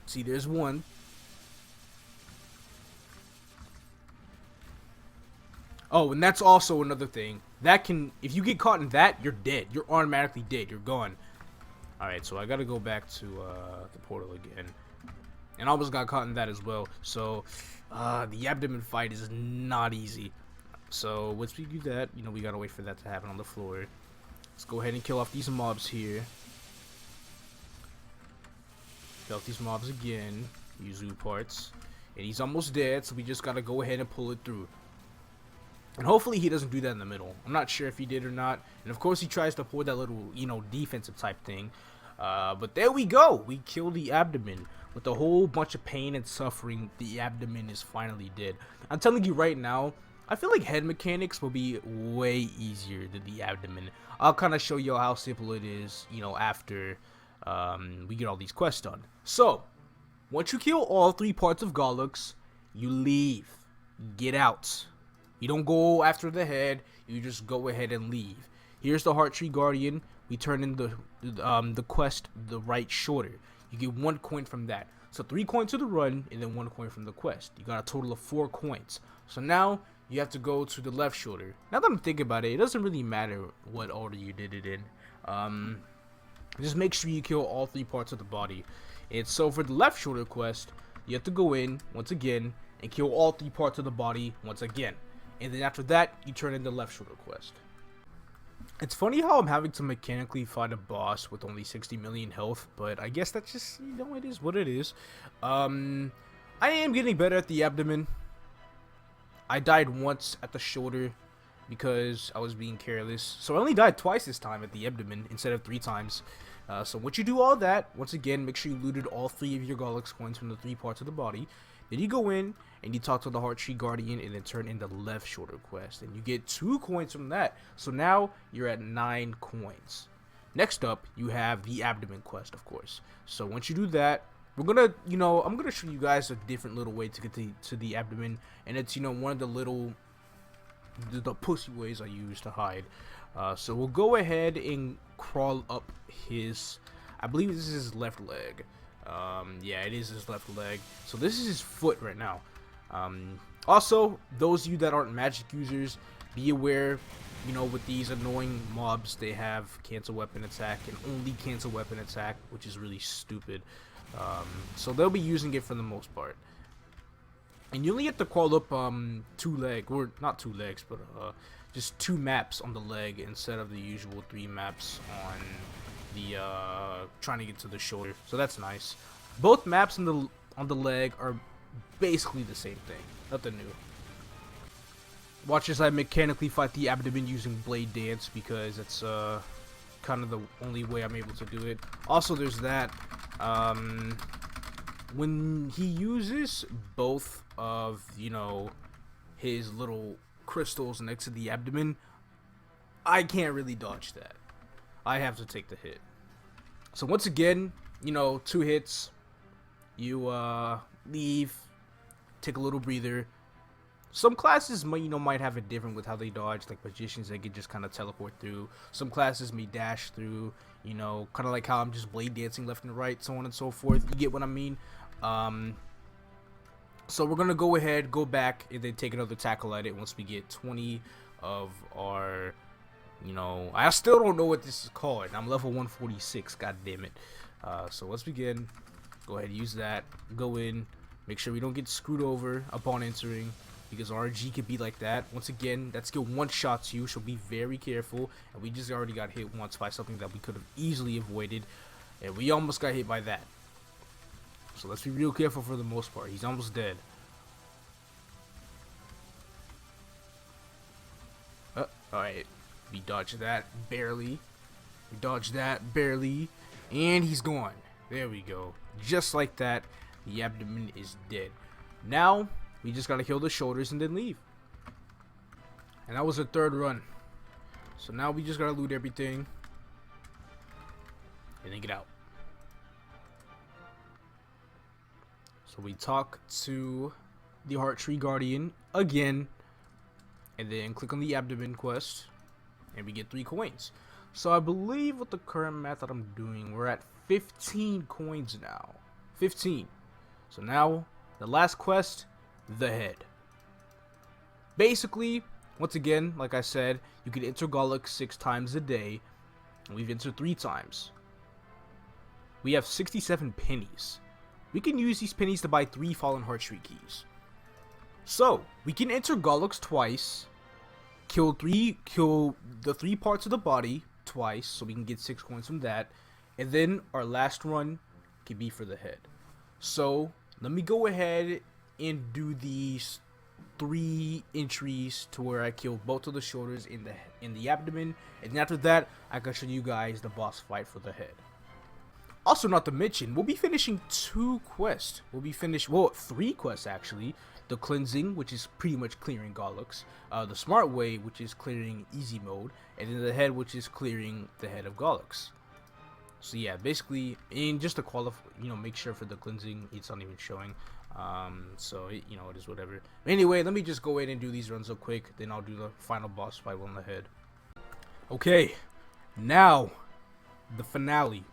See, there's one. Oh, and that's also another thing. That can, if you get caught in that, you're dead. You're automatically dead. You're gone. Alright, so I gotta go back to the portal again. And I almost got caught in that as well. So, the abdomen fight is not easy. So, once we do that, we gotta wait for that to happen on the floor. Let's go ahead and kill off these mobs here. Kill off these mobs again. Use zoo parts. And he's almost dead, so we just gotta go ahead and pull it through. And hopefully he doesn't do that in the middle. I'm not sure if he did or not. And of course he tries to pull that little, defensive type thing. But there we go. We killed the abdomen. With a whole bunch of pain and suffering, the abdomen is finally dead. I'm telling you right now, I feel like head mechanics will be way easier than the abdomen. I'll kind of show you how simple it is, after we get all these quests done. So, once you kill all 3 parts of Gollux, you leave. Get out. You don't go after the head, you just go ahead and leave. Here's the Heart Tree Guardian. we turn in the quest, the right shoulder. You get 1 coin from that. So 3 coins to the run, and then 1 coin from the quest. You got a total of 4 coins. So now you have to go to the left shoulder. Now that I'm thinking about it, it doesn't really matter what order you did it in. Just make sure you kill all 3 parts of the body. And so for the left shoulder quest, you have to go in once again and kill all 3 parts of the body once again. And then after that, you turn in the left shoulder quest. It's funny how I'm having to mechanically fight a boss with only 60 million health, but I guess that's just, you know, it is what it is. I am getting better at the abdomen. I died once at the shoulder because I was being careless. So I only died twice this time at the abdomen instead of 3 times. So once you do all that, once again, make sure you looted all 3 of your Gollux coins from the 3 parts of the body. Then you go in and you talk to the Heart Tree Guardian and then turn in the left shoulder quest. And you get 2 coins from that. So now you're at 9 coins. Next up, you have the abdomen quest, of course. So once you do that, we're gonna, you know, I'm gonna show you guys a different little way to get to the abdomen. And it's, you know, one of the little, the pussy ways I use to hide. So we'll go ahead and crawl up his, I believe this is his left leg. Yeah, it is his left leg. So this is his foot right now. Also, those of you that aren't magic users, be aware, you know, with these annoying mobs, they have cancel weapon attack and only cancel weapon attack, which is really stupid. So they'll be using it for the most part. And you only have to crawl up 2 legs, or not 2 legs, but just 2 maps on the leg instead of the usual 3 maps on the trying to get to the shoulder. So that's nice. Both maps on the leg are basically the same thing. Nothing new. Watch as I mechanically fight the abdomen using Blade Dance because it's kind of the only way I'm able to do it. Also, there's that. When he uses both of, you know, his little crystals next to the abdomen, I can't really dodge that. I have to take the hit. So once again, you know, 2 hits, you leave, take a little breather. Some classes might have it different with how they dodge, like magicians, they can just kind of teleport through. Some classes may dash through, you know, kind of like how I'm just blade dancing left and right, so on and so forth. You get what I mean? So we're gonna go ahead, go back, and then take another tackle at it once we get 20 of our, you know, I still don't know what this is called. I'm level 146, god damn it. So let's begin. Go ahead, use that, go in, make sure we don't get screwed over upon entering, because RG could be like that. Once again, that skill one-shots you, so be very careful. And we just already got hit once by something that we could have easily avoided, and we almost got hit by that. So let's be real careful for the most part. He's almost dead. Alright, we dodged that barely. We dodged that barely, and he's gone. There we go. Just like that, the abdomen is dead. Now we just gotta kill the shoulders and then leave. And that was the 3rd run. So now we just gotta loot everything and then get out. So we talk to the Heart Tree Guardian again, and then click on the abdomen quest, and we get 3 coins. So I believe with the current math that I'm doing, we're at 15 coins now. 15. So now the last quest, the head. Basically, once again, like I said, you can enter Gollux 6 times a day, and we've entered 3 times. We have 67 pennies. We can use these pennies to buy 3 Fallen Heart Tree keys. So we can enter Gollux twice, kill the 3 parts of the body twice, so we can get 6 coins from that, and then our last run can be for the head. So let me go ahead and do these 3 entries to where I killed both of the shoulders in the abdomen, and after that I can show you guys the boss fight for the head. Also, not to mention, we'll be finishing 2 quests. We'll be well, 3 quests actually. The cleansing, which is pretty much clearing Gollux. The smart way, which is clearing easy mode, and then the head, which is clearing the head of Gollux. So yeah, basically, and just to qualify, you know, make sure for the cleansing, it's not even showing. So it, you know, it is whatever. Anyway, let me just go ahead and do these runs real quick. Then I'll do the final boss fight on the head. Okay, now the finale.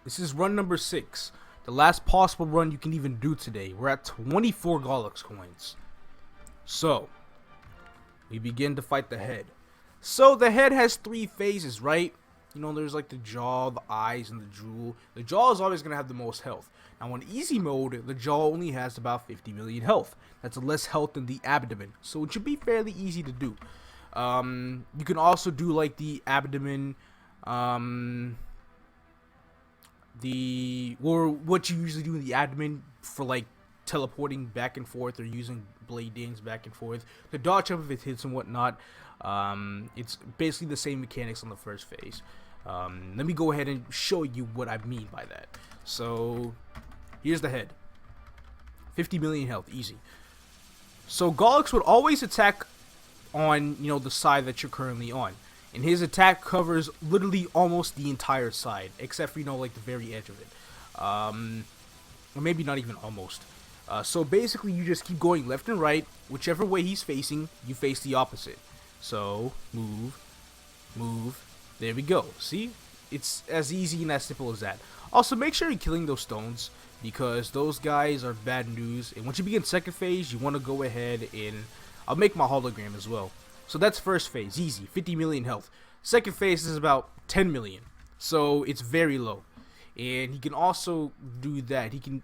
This is run number 6. The last possible run you can even do today. We're at 24 Gollux coins. So, we begin to fight the head. So, the head has 3 phases, right? You know, there's like the jaw, the eyes, and the drool. The jaw is always going to have the most health. Now, on easy mode, the jaw only has about 50 million health. That's less health than the abdomen. So, it should be fairly easy to do. You can also do like the abdomen, what you usually do in the abdomen for like teleporting back and forth or using blade dings back and forth. The dodge jump if it hits and whatnot. It's basically the same mechanics on the first phase. Let me go ahead and show you what I mean by that. So here's the head. 50 million health, easy. So Gollux would always attack on, you know, the side that you're currently on. And his attack covers literally almost the entire side, except for, you know, like the very edge of it. Or maybe not even almost. So basically you just keep going left and right. Whichever way he's facing, you face the opposite. So, move, move. There we go. See? It's as easy and as simple as that. Also, make sure you're killing those stones, because those guys are bad news. And once you begin second phase, you want to go ahead and... I'll make my hologram as well. So that's first phase, easy, 50 million health. Second phase is about 10 million, so it's very low. And he can also do that. He can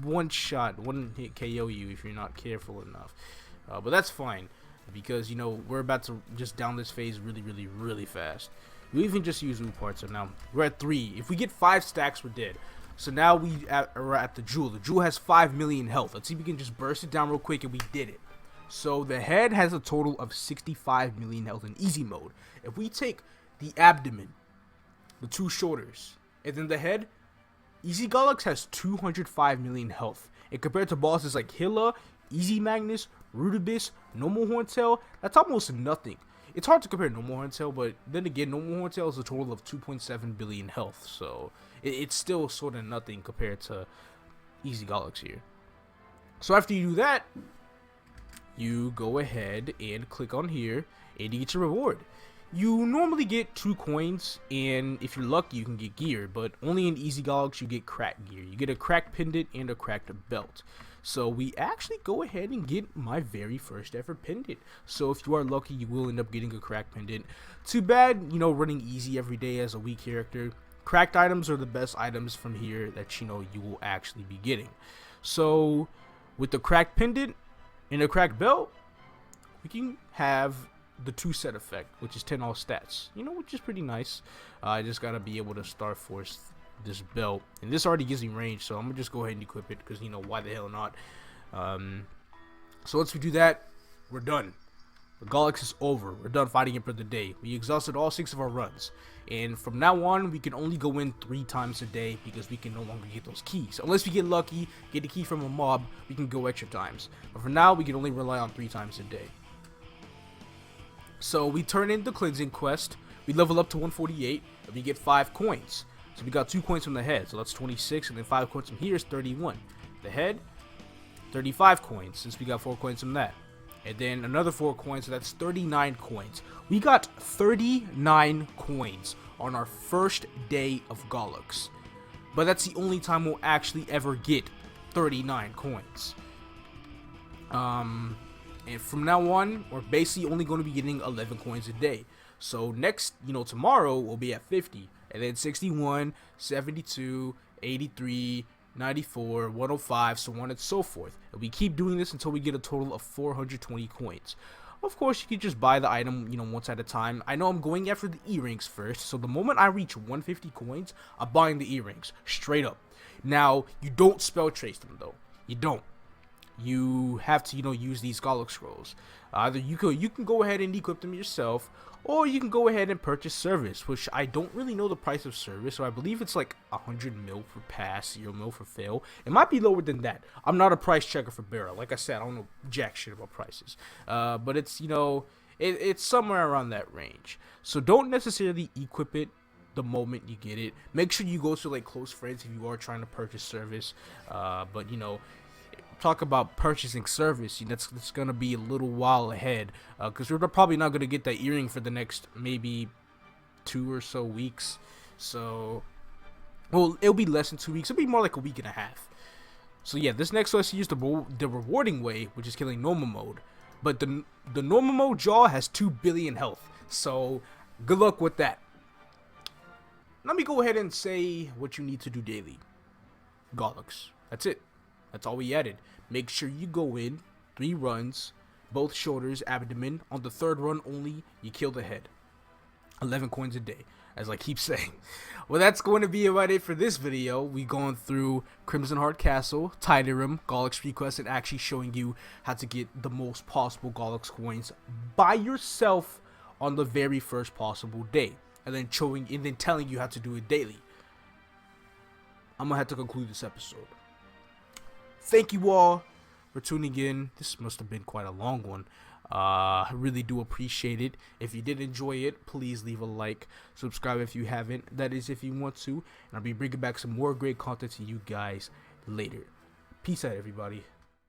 one hit KO you if you're not careful enough. But that's fine, because, you know, we're about to just down this phase really fast. We even just use Ooh parts, so now we're at 3. If we get 5 stacks, we're dead. So now we're at the jewel. The jewel has 5 million health. Let's see if we can just burst it down real quick, and we did it. So the head has a total of 65 million health in easy mode. If we take the abdomen, the 2 shoulders, and then the head, Easy Gollux has 205 million health. And compared to bosses like Hilla, Easy Magnus, Rudibus, Normal Horntail, that's almost nothing. It's hard to compare Normal Horntail, but then again, Normal Horntail is a total of 2.7 billion health. So it's still sort of nothing compared to Easy Gollux here. So after you do that, you go ahead and click on here and you get your reward. You normally get 2 coins, and if you're lucky you can get gear, but only in Easy Gollux you get cracked gear. You get a cracked pendant and a cracked belt. So we actually go ahead and get my very first ever pendant. So if you are lucky, you will end up getting a cracked pendant. Too bad, you know, running easy every day as a weak character. Cracked items are the best items from here that, you know, you will actually be getting. So with the cracked pendant and a cracked belt, we can have the 2 set effect, which is 10 all stats, you know, which is pretty nice. I just gotta be able to Star Force this belt, and this already gives me range, so I'm gonna just go ahead and equip it, because, you know, why the hell not. So once we do that, we're done. The Gollux is over. We're done fighting it for the day. We exhausted all 6 of our runs, and from now on we can only go in 3 times a day, because we can no longer get those keys. Unless we get lucky, get a key from a mob, we can go extra times, but for now we can only rely on 3 times a day. So we turn in the cleansing quest, we level up to 148, and we get 5 coins. So we got 2 coins from the head, so that's 26, and then 5 coins from here is 31. The head, 35 coins, since we got 4 coins from that. And then another 4 coins, so that's 39 coins. We got 39 coins on our first day of Gollux. But that's the only time we'll actually ever get 39 coins. And from now on, we're basically only going to be getting 11 coins a day. So next, you know, tomorrow we'll be at 50, and then 61, 72, 83, 94, 105, so on and so forth. And we keep doing this until we get a total of 420 coins. Of course, you can just buy the item, you know, once at a time. I know I'm going after the earrings first, so the moment I reach 150 coins, I'm buying the earrings, straight up. Now, you don't spell trace them, though. You don't. You have to, you know, use these Gollux scrolls. Either you can go ahead and equip them yourself, or you can go ahead and purchase service, which I don't really know the price of service, so I believe it's like 100 mil for pass, 0 mil for fail. It might be lower than that. I'm not a price checker for Barra. Like I said, I don't know jack shit about prices. But it's, you know, it's somewhere around that range. So don't necessarily equip it the moment you get it. Make sure you go to like close friends if you are trying to purchase service. But, you know, talk about purchasing service, that's gonna be a little while ahead, because we're probably not gonna get that earring for the next maybe 2 or so weeks. So, well, it'll be less than 2 weeks. It'll be more like a week and a half. So yeah, this next quest you use the rewarding way, which is killing normal mode. But the normal mode jaw has 2 billion health. So good luck with that. Let me go ahead and say what you need to do daily. Gollux. That's it. That's all we added. Make sure you go in 3 runs, both shoulders, abdomen. On the 3rd run only, you kill the head. 11 coins a day, as I keep saying. Well, that's going to be about it for this video. We've gone through Crimsonheart Castle, Tynerum, Gollux request, and actually showing you how to get the most possible Gollux coins by yourself on the very first possible day, and then telling you how to do it daily. I'm gonna have to conclude this episode. Thank you all for tuning in. This must have been quite a long one. I really do appreciate it. If you did enjoy it, please leave a like, subscribe if you haven't, that is if you want to, and I'll be bringing back some more great content to you guys later. Peace out, everybody.